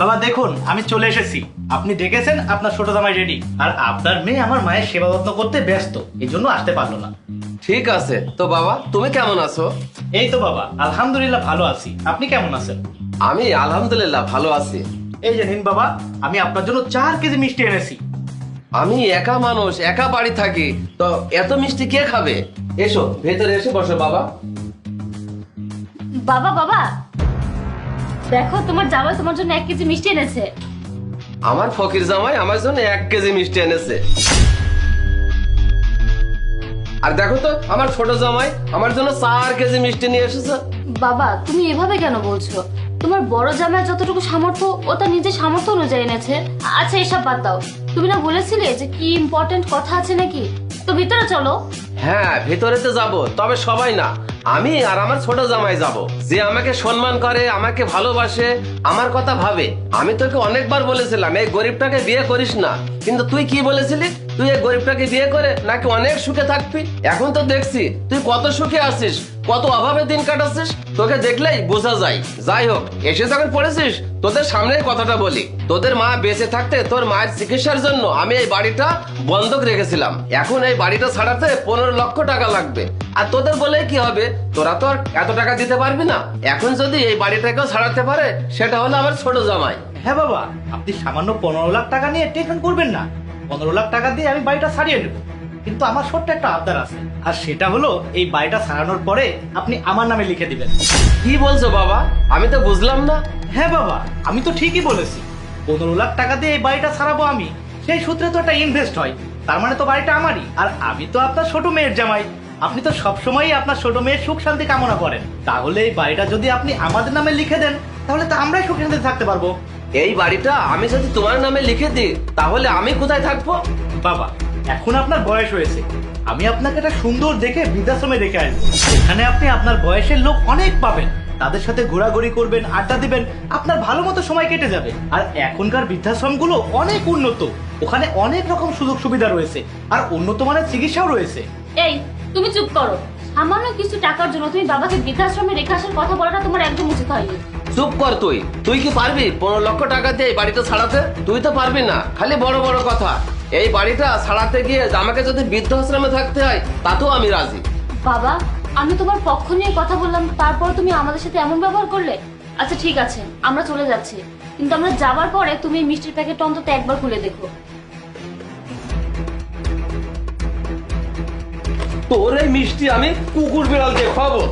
বাবা দেখুন আমি চলে এসেছি। আপনি ডেকেছেন, আপনার ছোট জামাই রেডি। আর আপনার মেয়ে আমার মায়ের সেবা যত্ন করতে ব্যস্ত, এই জন্য আসতে পারলো না। ঠিক আছে তো বাবা, তুমি কেমন আছো? এই তো বাবা আলহামদুলিল্লাহ ভালো আছি। আপনি কেমন আছেন? আমি আলহামদুলিল্লাহ ভালো আছি। এই যে নিন বাবা, আমি আপনার জন্য 4 কেজি মিষ্টি এনেছি। আমি একা মানুষ, একা বাড়ি থাকি, তো এত মিষ্টি কে খাবে? এসো ভেতরে এসে বসো বাবা। বাবা বাবা দেখো, তোমার জামাই তোমার জন্য 1 কেজি মিষ্টি এনেছে। আমার ফকির জামাই আমার জন্য 1 কেজি মিষ্টি এনেছে। আর দেখো তো আমার ছোট জামাই আমার জন্য 4 কেজি মিষ্টি নিয়ে এসেছে। বাবা তুমি এভাবে কেন বলছো? তোমার বড় জামাই যতটুকু সামর্থ্য ও তার নিজের সামর্থ্য অনুযায়ী এনেছে। আচ্ছা এসব বাদ দাও, তুমি না বলেছিলে যে কি ইম্পর্টেন্ট কথা আছে নাকি? তো ভিতরে চলো। হ্যাঁ ভেতরে তো যাবো, তবে সবাই না, আমি আর আমার ছোট জামাই যাব। যে আমাকে সম্মান করে, আমাকে ভালোবাসে, আমার কথা ভাবে। আমি তোকে অনেকবার বলেছিলাম এই গরিবটাকে বিয়ে করিস না, কিন্তু তুই কি বলেছিলি? তুই এই গরিবটাকে বিয়ে করে নাকি অনেক সুখে থাকবি। এখন তো দেখছি তুই কত সুখে আছিস, কত অভাবে দিন কাটাচ্ছিস। তোকে দেখলেই বোঝা যায়। যাই হোক, এসে যখন পড়েছিস তোদের সামনে কথাটা বলি। তোদের মা বেঁচে থাকতে তোর মায়ের চিকিৎসার জন্য আমি এই বাড়িটা বন্ধক রেখেছিলাম। এখন এই বাড়িটা ছাড়াতে 15 লক্ষ টাকা লাগবে। আর তোদের বলে কি হবে? তোরা তো আর এত টাকা দিতে পারবি না। এখন যদি এই বাড়িটাকেও ছাড়াতে পারে, সেটা হলো আমার ছোট জামাই। হ্যাঁ বাবা, আপনি সামান্য 15 লাখ টাকা নিয়ে টেনশন করবেন না। 15 লাখ টাকা দিয়ে আমি বাড়িটা ছাড়িয়ে নেব, কিন্তু আমার ছোট্ট একটা আবদার আছে। আর সেটা হলো এই বাড়িটা ছাড়ানোর পরে আপনি আমার নামে লিখে দিবেন। কি বলছো বাবা? আমি তো বুঝলাম না। হ্যাঁ বাবা, আমি তো ঠিকই বলেছি। 15 লাখ টাকা দিয়ে এই বাড়িটা ছাড়াবো আমি। সেই সূত্রে তো একটা ইনভেস্ট হয়, তার মানে তো বাড়িটা আমারই। আর আমি তো আপনার ছোট মেয়ের জামাই। আপনি তো সবসময়ই আপনার ছোট মেয়ের সুখ শান্তি কামনা করেন। তাহলে এই বাড়িটা যদি আপনি আমাদের নামে লিখে দেন, তাহলে তো আমরাই সুখ শান্তি থাকতে পারবো। এই বাড়িটা আমি যদি তোমার নামে লিখে দিই, তাহলে আমি কোথায় থাকবো? বাবা এখন আপনার বয়স হয়েছে, আমি আপনাকে একটা সুন্দর দেখে বৃদ্ধাশ্রমে রেখে আসবো। এখানে আপনি আপনার বয়সের লোক অনেক পাবেন, তাদের সাথে ঘোরাঘুরি করবেন, আড্ডা দিবেন, আপনার ভালো মতো সময় কেটে যাবে। আর এখনকার বৃদ্ধাশ্রমগুলো অনেক উন্নত, ওখানে অনেক রকম সুযোগ সুবিধা রয়েছে, আর উন্নত মানের চিকিৎসাও রয়েছে। এই তুমি চুপ করো। সামান্য কিছু টাকার জন্য তুমি বাবাকে বৃদ্ধাশ্রমে রেখে আসার কথা বলাটা তোমার একদম উচিত হয়নি। চুপ কর তুই। তুই কি পারবি 15 লক্ষ টাকা দিয়ে এই বাড়িটা ছাড়াতে? তুই তো পারবি না, খালি বড় বড় কথা। এই বাড়িটা ছাড়াতে গিয়ে আমাকে যদি বৃদ্ধাশ্রমে থাকতে হয়, তাতেও আমি রাজি। বাবা আমি তোমার পক্ষ নিয়ে কথা বললাম, তারপর তুমি আমাদের সাথে এমন ব্যবহার করলে। আচ্ছা ঠিক আছে, আমরা চলে যাচ্ছি, কিন্তু আমরা যাবার পরে তুমি এই মিষ্টির প্যাকেটটা অন্তত একবার খুলে দেখো। তোর এই মিষ্টি আমি কুকুর বিড়াল দিয়ে খাবো।